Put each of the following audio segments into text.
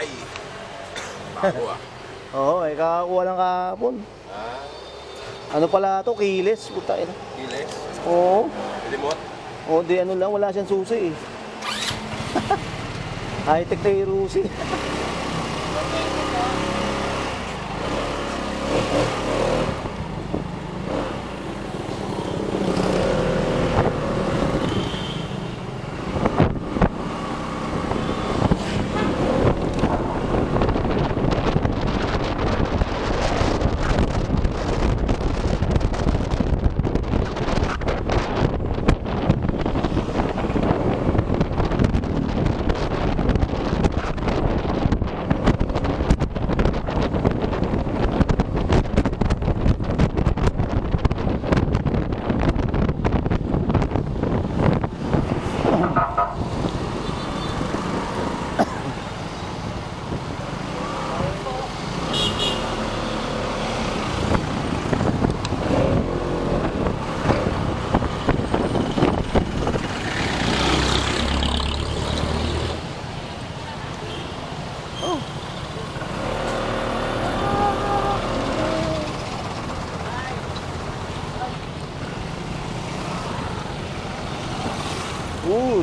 Ay! Bago ah. Oo, kakakuha lang kahapon. Ah, Ano pala to? Kiles. Puta ina. kiles. Oo. Remote. Oo, di ano lang. Wala siyang susi eh. High-tech na yung Rusi.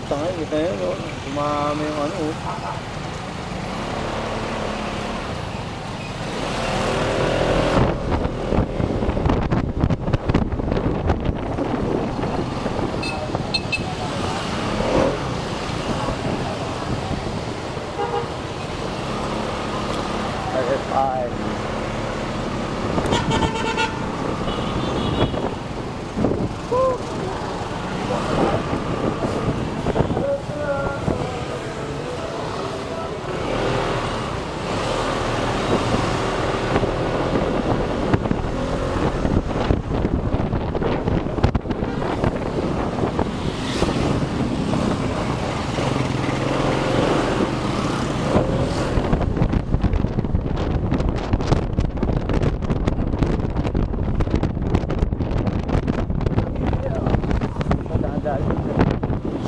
Tangay, kita yun, oh. Tumama yung ano, oh. RFI.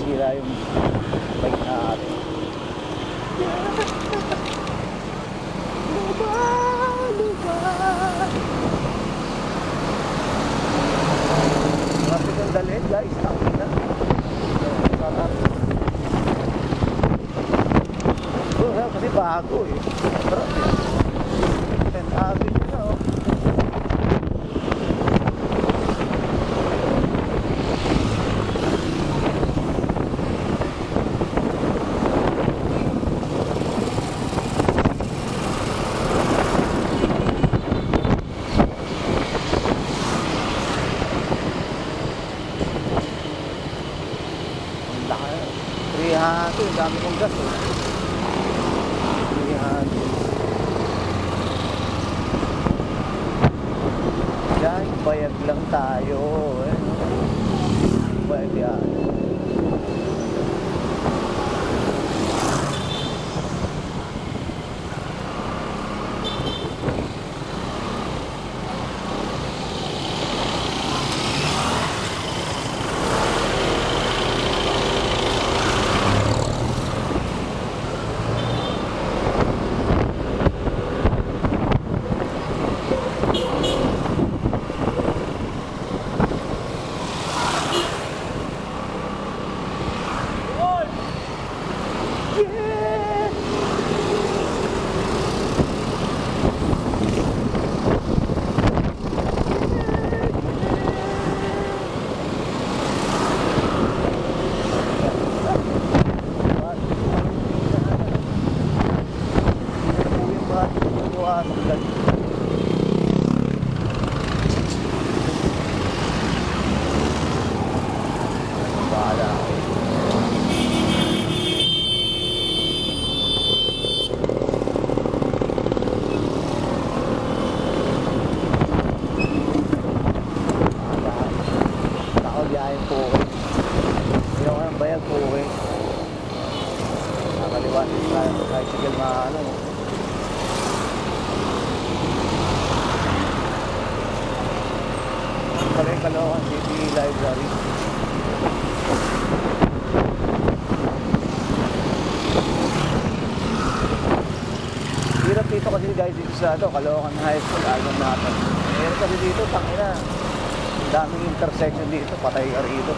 Sira yung bike na atin. Marami kang dalhin guys, tangin na. Kasi bago eh. Sarap eh. 10 Avenue na oh. Ang dami kong gas eh. 300. Yan, bayag lang tayo eh. Bayag yan. Tricycle na ano. Pala yung Caloocan City Library. dito kasi guys dito sa Caloocan High School, Alma Mater. Meron kasi dito, tangina. Ang daming intersection dito, patay ka rito.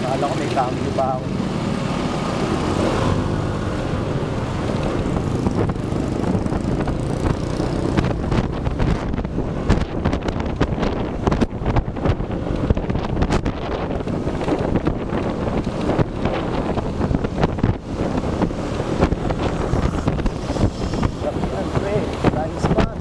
Akala ko may cambio ba ako. Yan, pre. Blind spot.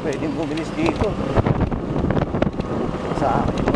Pwedeng bumilis dito sa akin.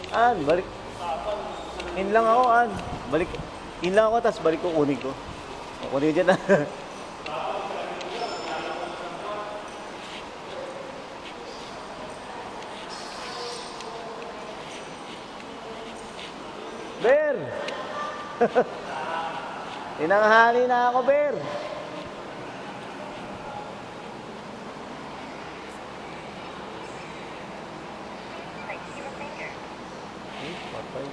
An, balik. In lang ako, An. Balik. In lang ako, tapos balik ko, kunin ko. Kunin dyan na. Ber! Tinanghali na ako, Ber. Patay.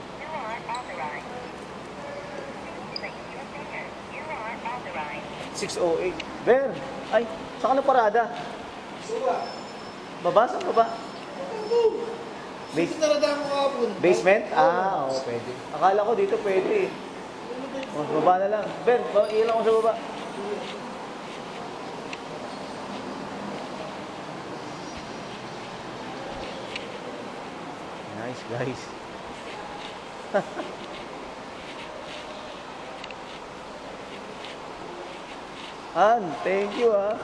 608. Ber! Ay, saan ka na parada? Baba? Saan baba? Base, Taradaan mo kahapon. basement? Ah, oo, pwede. Akala ko dito pwede eh. O, sa baba na lang. Ben, ilan ko sa baba. Nice, guys. Han, thank you ah.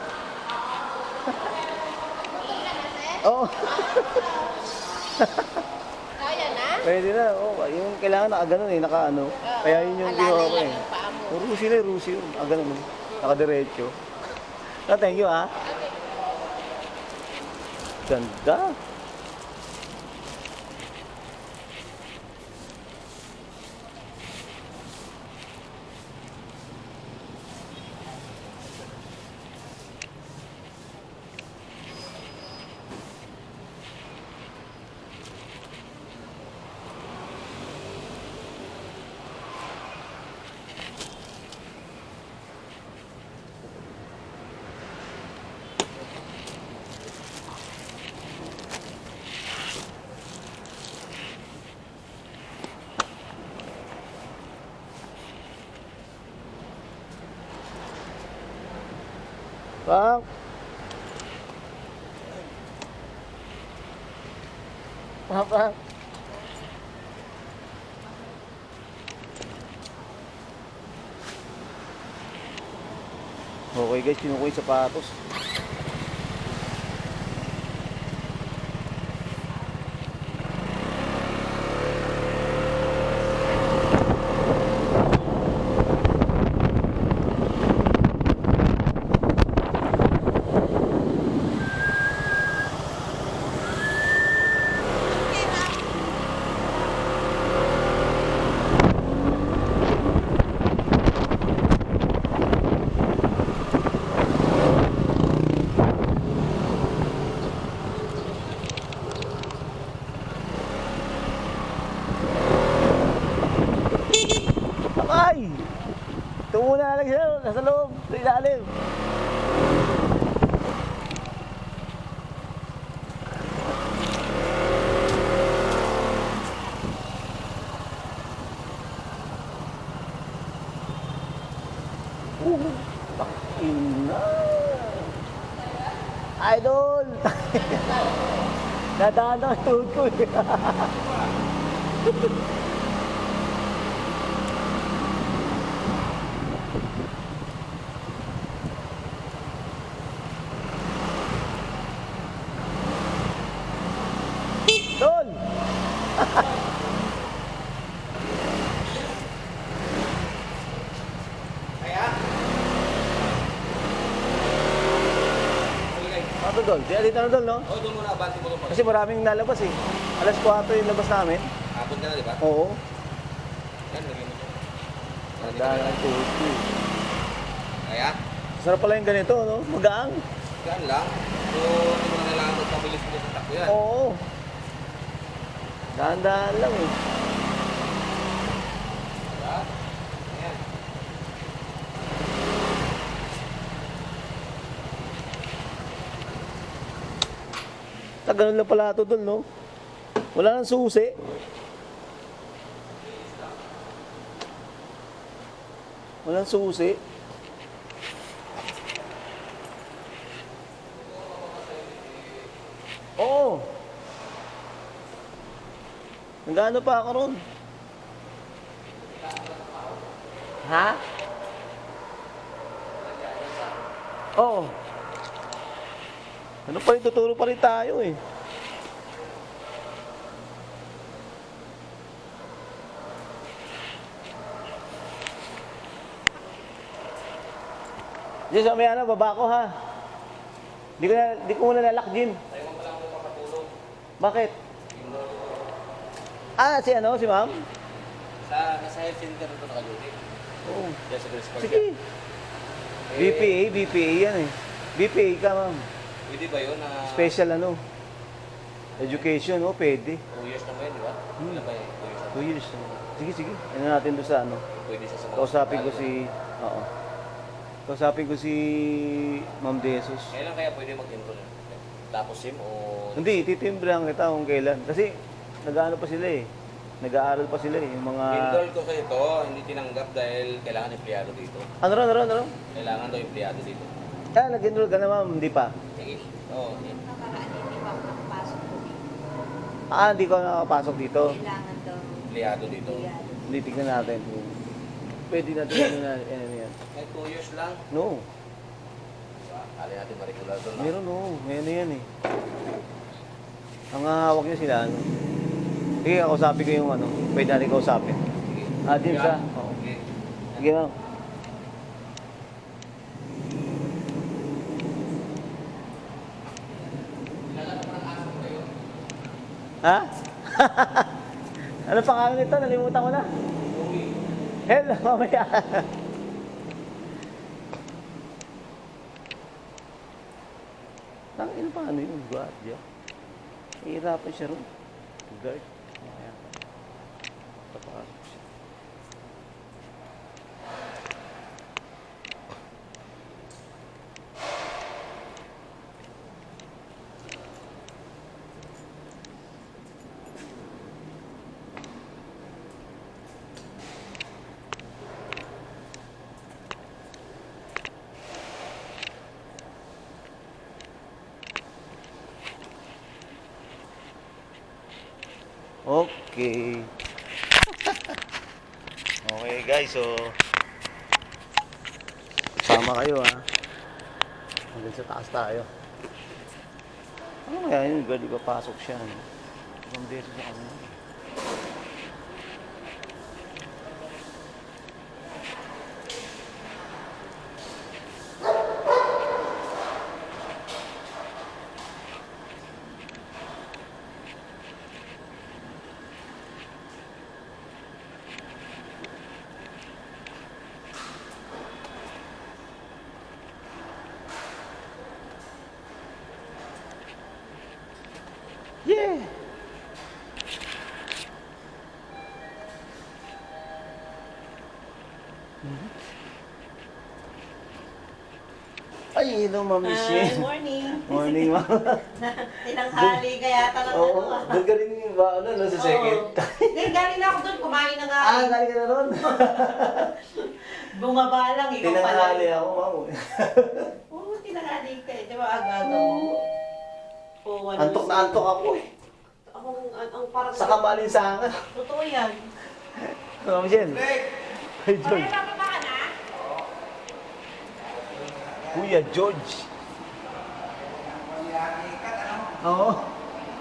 Oh, Kaya na? pwede na. Oh, yung kailangan nakaganon eh, nakaano. Kaya yun yung Alalay ginawa ko lang eh. yung paa mo. Rusi na, rusi yun. Ganun. Nakadiretso. Ah, thank you ah. Ganda. Bang. Bang. Okay guys, kinukuha yung sapatos. Ay! Ito muna lang siya, nasa loob, sa ilalim. Ina! Idol! Nadaan ang tuhod ko eh. Tol! Ano to, Dol? Dito na, Dol, no? Oh, doon muna, abante mo doon. Kasi maraming nalabas eh. Alas 4 yung labas namin. Hapon ka na, di ba? Oo. Yan, lagyan mo dyan. Nadaan ang tuhod ko eh. Kaya, Sarap pala yung ganito, no? Magaang. gaan lang. So, hindi mo na kailangan magpabilis-bilis ang takbo yan. Oo. Dahan-dahan lang eh. Diba? Ayan. Ganun lang pala ito doon, no? Wala nang susi. Walang susi. Oo. Nagano pa ako ron? Ha? Oo. Ano pa rin, tuturo pa rin tayo eh. Diyan sa may ano, baba ko ha. Di ko muna lalak, Jim. Bakit? Ah, si ano, si ma'am? Nasa health center ito nakaluti. Oo. Diyan sa Grace Park. Sige. BPA yan eh. BPA ka, ma'am. Pwede ba yun na Special ano? Education, oh, pwede. 2 years na ba yun, di ba? Ilan ba yun? 2 years na. 2 years. Sige, sige. Ano natin doon sa ano? Pwede siya sa mga Kausapin ko hospital. si... Oo. Kausapin ko si Ma'am Jesus. Kailan kaya pwede mag-intro na? Tapos SIM o... Hindi, titimbrehan kita kung kailan. Kasi nag-ano pa sila eh. Nag-aaral pa sila eh. Yung mga... Pinrol ko sa ito, hindi tinanggap dahil kailangan empleyado dito. Ano ron? Kailangan daw empleyado dito. Ah, nag-enroll ka na ma'am, hindi pa. Sige. Oo. Nakaraan, hindi pa ako nakapasok po dito. Ah, hindi ko nakapasok dito. Kailangan daw. Empleyado dito. Yan. Hindi, tignan natin kung pwede natin ano yan. Ay, 2 years lang. No, Kali natin ma-regular doon. no? meron no. May ano yan eh. Ang hawak niya sila, ano. Sige, kausapin ko yung ano. Pwede natin kausapin. Sige. Ah, James Yan. ah. Oo. Sige. Sige ma'am. Ha? Ano pangalan nito? Nalimutan ko na. Hello, mamaya. Tangin pa ano yun, guardia. Hihirapan siya ron. Guard. Mamaya. Papasok siya. Okay. Okay guys, so sama kayo ha. Hanggang sa taas tayo. Ano kaya yun? Guard, ipapasok siya. Ano? Ibang beses sa kanya. Yeah! Ay, hello, Ma'am Michelle. Morning. Morning, Ma'am. Tinanghali kaya talaga Oo, ano. doon ka rin ba, ano, no, sa second? Hindi, galing na ako doon. Kumain na nga. Ah, galing ka na ron. Bumaba lang. Ikaw pala. Tinanghali ako, Ma'am. Oo, tinanghali ka. Di ba aga-aga mo? Oo, ano. Antok na antok ako eh. Ang parang... Sa kamalinsangan. Totoo yan. Ma'am Michelle. Hey, George. bababa ka na? Kuya George. Oo.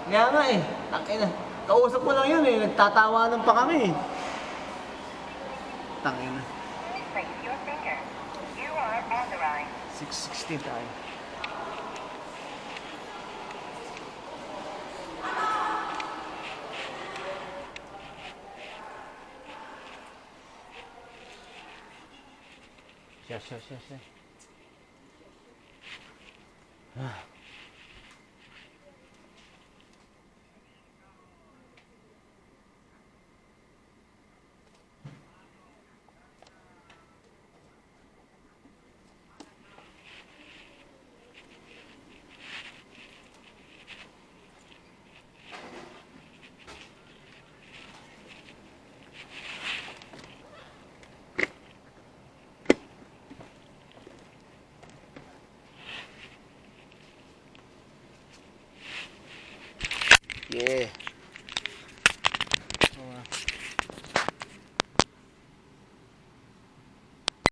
Kaya nga eh. Tangina. Kausap ko lang yun eh. Nagtatawanan pa kami eh. Tangina. Place your finger. You are authorized. 6:16 tayo. Siya. Ah. Yeah.